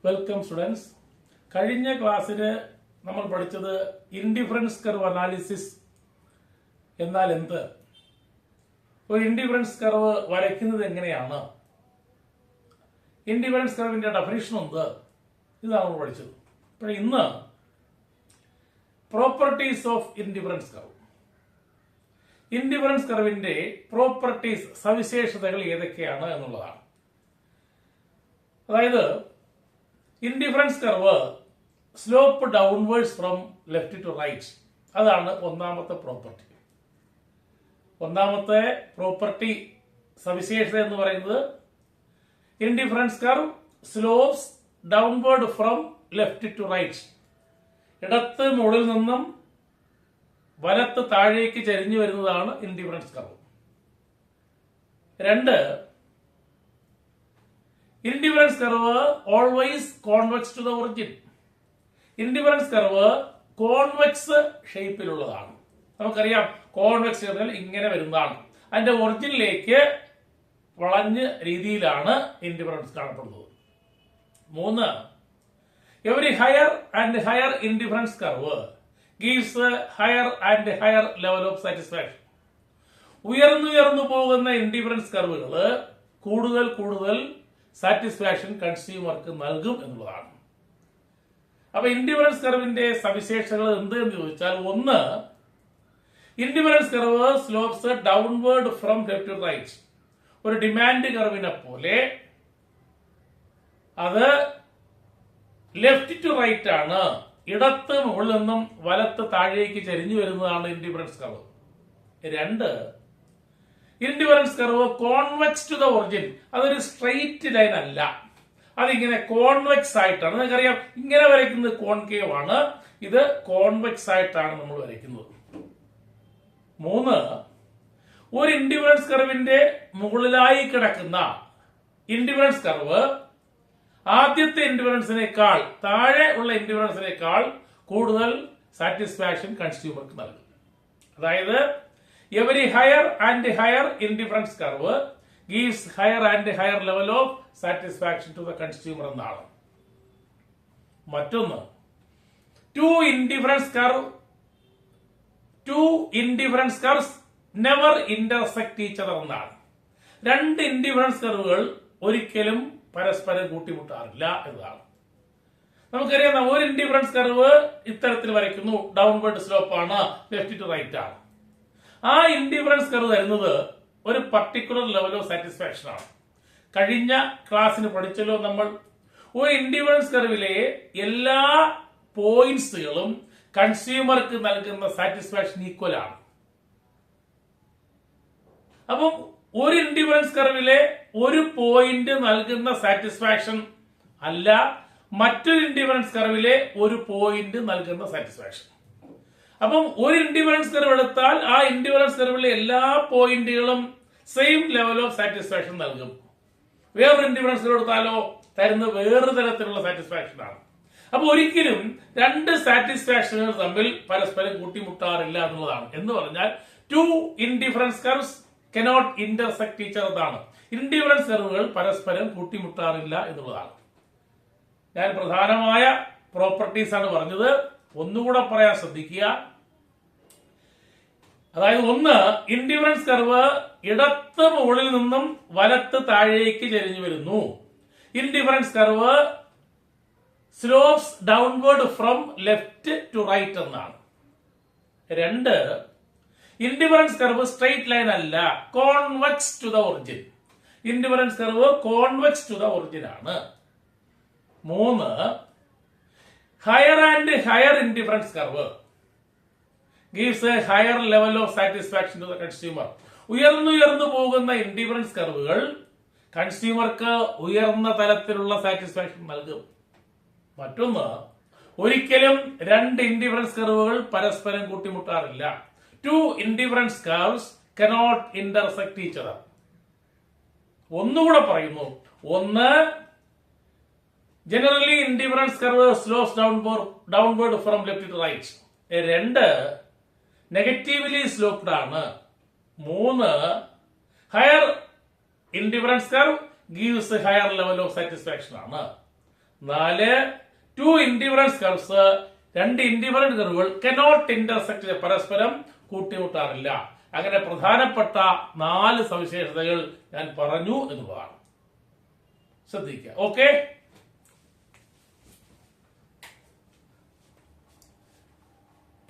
Welcome students. കഴിഞ്ഞ ക്ലാസ്സിൽ നമ്മൾ പഠിച്ചത് ഇൻഡിഫറൻസ് കർവ് അനാലിസിസ് എന്നാൽ എന്ത്, ഒരു ഇൻഡിഫറൻസ് കർവ് വരയ്ക്കുന്നത് എങ്ങനെയാണ്, ഇൻഡിഫറൻസ് കർവിന്റെ ഡെഫിനിഷൻ എന്ത്, ഇതാണ് നമ്മൾ പഠിച്ചത്. അപ്പോൾ ഇന്ന് properties of indifference curve, indifference കർവിന്റെ പ്രോപ്പർട്ടീസ്, സവിശേഷതകൾ ഏതൊക്കെയാണ് എന്നുള്ളതാണ്. അതായത് indifference curve slope downwards from left to right, അതാണ് ഒന്നാമത്തെ പ്രോപ്പർട്ടി. ഒന്നാമത്തെ പ്രോപ്പർട്ടി സവിശേഷത എന്ന് പറയുന്നത് indifference curve slopes downward from left to right, ഇടത്ത് മുകളിൽ നിന്നും വലത്ത് താഴേക്ക് ചരിഞ്ഞു വരുന്നതാണ് ഇൻഡിഫറൻസ് കർവ്. രണ്ട്, indifference curve always convex to the origin. Indifference curve convex ഷേപ്പിലുള്ളതാണ്. നമുക്കറിയാം കോൺവെക്സ് എന്നാൽ ഇങ്ങനെ വരുന്നതാണ്, അതിന്റെ ഒറിജിനിലേക്ക് വളഞ്ഞ രീതിയിലാണ് ഇൻഡിഫറൻസ് കാണപ്പെടുന്നത്. മൂന്ന്, every higher and higher indifference curve gives higher and higher level of satisfaction. ഉയർന്നുയർന്നു പോകുന്ന ഇൻഡിഫറൻസ് കർവുകൾ കൂടുതൽ കൂടുതൽ സാറ്റിസ്ഫാക്ഷൻ കൺസ്യൂമർക്ക് നൽകും എന്നുള്ളതാണ്. അപ്പൊ ഇൻഡിഫറൻസ് കർവിന്റെ സവിശേഷതകൾ എന്ത് എന്ന് ചോദിച്ചാൽ, ഒന്ന്, indifference curve slopes downward from left to right. ഒരു ഡിമാൻഡ് കർവിനെ പോലെ അത് ലെഫ്റ്റ് ടു റൈറ്റ് ആണ്, ഇടത്ത് മുകളിൽ നിന്നും വലത്ത് താഴേക്ക് ചരിഞ്ഞു വരുന്നതാണ് ഇൻഡിഫറൻസ് കർവ്. രണ്ട്, indifference curve convex to the origin. അതൊരു സ്ട്രെയിറ്റ് ലൈൻ അല്ല, അതിങ്ങനെ കോൺവെക്സ് ആയിട്ടാണ്. നിങ്ങൾക്കറിയാം ഇങ്ങനെ വരയ്ക്കുന്നത് കോൺകേവ് ആണ്, ഇത് കോൺവെക്സ് ആയിട്ടാണ് നമ്മൾ വരയ്ക്കുന്നത്. മൂന്ന്, ഒരു ഇൻഡിഫറൻസ് കർവിന്റെ മുകളിലായി കിടക്കുന്ന ഇൻഡിഫറൻസ് കർവ് ആദ്യത്തെ ഇൻഡിഫറൻസിനേക്കാൾ, താഴെ ഉള്ള ഇൻഡിഫറൻസിനേക്കാൾ കൂടുതൽ സാറ്റിസ്ഫാക്ഷൻ കൺസ്യൂമർക്ക് നൽകും. അതായത് every higher and higher indifference curve gives higher and higher level of satisfaction to the consumer എന്നാണ്. മറ്റൊന്ന്, two indifference curves never intersect each other എന്നാണ്. രണ്ട് ഇൻഡിഫറൻസ് കർവുകൾ ഒരിക്കലും പരസ്പരം കൂട്ടിമുട്ടാറില്ല എന്നതാണ്. നമുക്കറിയാം ഒരു ഇൻഡിഫറൻസ് കർവ് ഇത്തരത്തിൽ വരയ്ക്കുന്നു, ഡൗൺവേർഡ് സ്ലോപ്പ് ആണ്, ലെഫ്റ്റ് ടു റൈറ്റ് ആണ്. ആ ഇൻഡിഫറൻസ് കർവ് തരുന്നത് ഒരു പർട്ടിക്കുലർ ലെവൽ ഓഫ് സാറ്റിസ്ഫാക്ഷൻ ആണ്. കഴിഞ്ഞ ക്ലാസ്സിന് പഠിച്ചല്ലോ നമ്മൾ, ഒരു ഇൻഡിഫറൻസ് കർവിലെ എല്ലാ പോയിന്റ്സുകളും കൺസ്യൂമർക്ക് നൽകുന്ന സാറ്റിസ്ഫാക്ഷൻ ഈക്വൽ ആണ്. അപ്പം ഒരു ഇൻഡിഫറൻസ് കർവിലെ ഒരു പോയിന്റ് നൽകുന്ന സാറ്റിസ്ഫാക്ഷൻ അല്ല മറ്റൊരു ഇൻഡിഫറൻസ് കർവിലെ ഒരു പോയിന്റ് നൽകുന്ന സാറ്റിസ്ഫാക്ഷൻ. അപ്പം ഒരു ഇൻഡിഫറൻസ് കർവ് എടുത്താൽ ആ ഇൻഡിഫറൻസ് കർവിലെ എല്ലാ പോയിന്റുകളും സെയിം ലെവൽ ഓഫ് സാറ്റിസ്ഫാക്ഷൻ നൽകും. വേറൊരു ഇൻഡിഫറൻസ് കർവ് എടുത്താലോ തരുന്ന വേറൊരു തരത്തിലുള്ള സാറ്റിസ്ഫാക്ഷൻ ആണ്. അപ്പൊ ഒരിക്കലും രണ്ട് സാറ്റിസ്ഫാക്ഷനുകൾ തമ്മിൽ പരസ്പരം കൂട്ടിമുട്ടാറില്ല എന്നുള്ളതാണ്. എന്ന് പറഞ്ഞാൽ two indifference curves cannot intersect each other ആണ്. ഇൻഡിഫറൻസ് കർവുകൾ പരസ്പരം കൂട്ടിമുട്ടാറില്ല എന്നുള്ളതാണ്. ഞാൻ പ്രധാനമായ പ്രോപ്പർട്ടീസ് ആണ് പറഞ്ഞത്, ഒന്നുകൂടെ പറയാൻ ശ്രദ്ധിക്കുക. അതായത് ഒന്ന്, ഇൻഡിഫറൻസ് കർവ് ഇടത്ത് മുകളിൽ നിന്നും വലത്ത് താഴേക്ക് ചരിഞ്ഞു വരുന്നു. Indifference curve slopes downward from left to right എന്നാണ്. രണ്ട്, ഇൻഡിഫറൻസ് കർവ് സ്ട്രെയിറ്റ് ലൈൻ അല്ല, convex to the origin. Indifference curve convex to the origin ആണ്. മൂന്ന്, higher and higher indifference curve gives a higher level of satisfaction to the consumer. ഉയർന്നുയർന്നു പോകുന്ന indifference കർവുകൾ കൺസ്യൂമർക്ക് ഉയർന്ന തലത്തിലുള്ള സാറ്റിസ്ഫാക്ഷൻ നൽകും. മറ്റൊന്ന്, ഒരിക്കലും രണ്ട് ഇൻഡിഫറൻസ് കർവുകൾ പരസ്പരം കൂട്ടിമുട്ടാറില്ല. Two indifference curves cannot intersect each other. ഒന്നുകൂടെ പറയുന്നു. ഒന്ന്, generally indifference curve slopes downward from left to right. രണ്ട്, നെഗറ്റീവ്ലി സ്ലോപ്ഡ് ആണ്. മൂന്ന്, higher indifference curve gives higher level of satisfaction ആണ്. 4 ടു ഇൻഡിഫറൻസ് കർവ്സ്, രണ്ട് ഇൻഡിഫറൻറ്റ് കർവുകൾ കനോട്ട് ഇന്റർസെക്ട്, പരസ്പരം കൂട്ടിമുട്ടാറില്ല. അങ്ങനെ പ്രധാനപ്പെട്ട 4 സവിശേഷതകൾ ഞാൻ പറഞ്ഞു എന്നുള്ളതാണ്. ശ്രദ്ധിക്കുക. ഓക്കെ.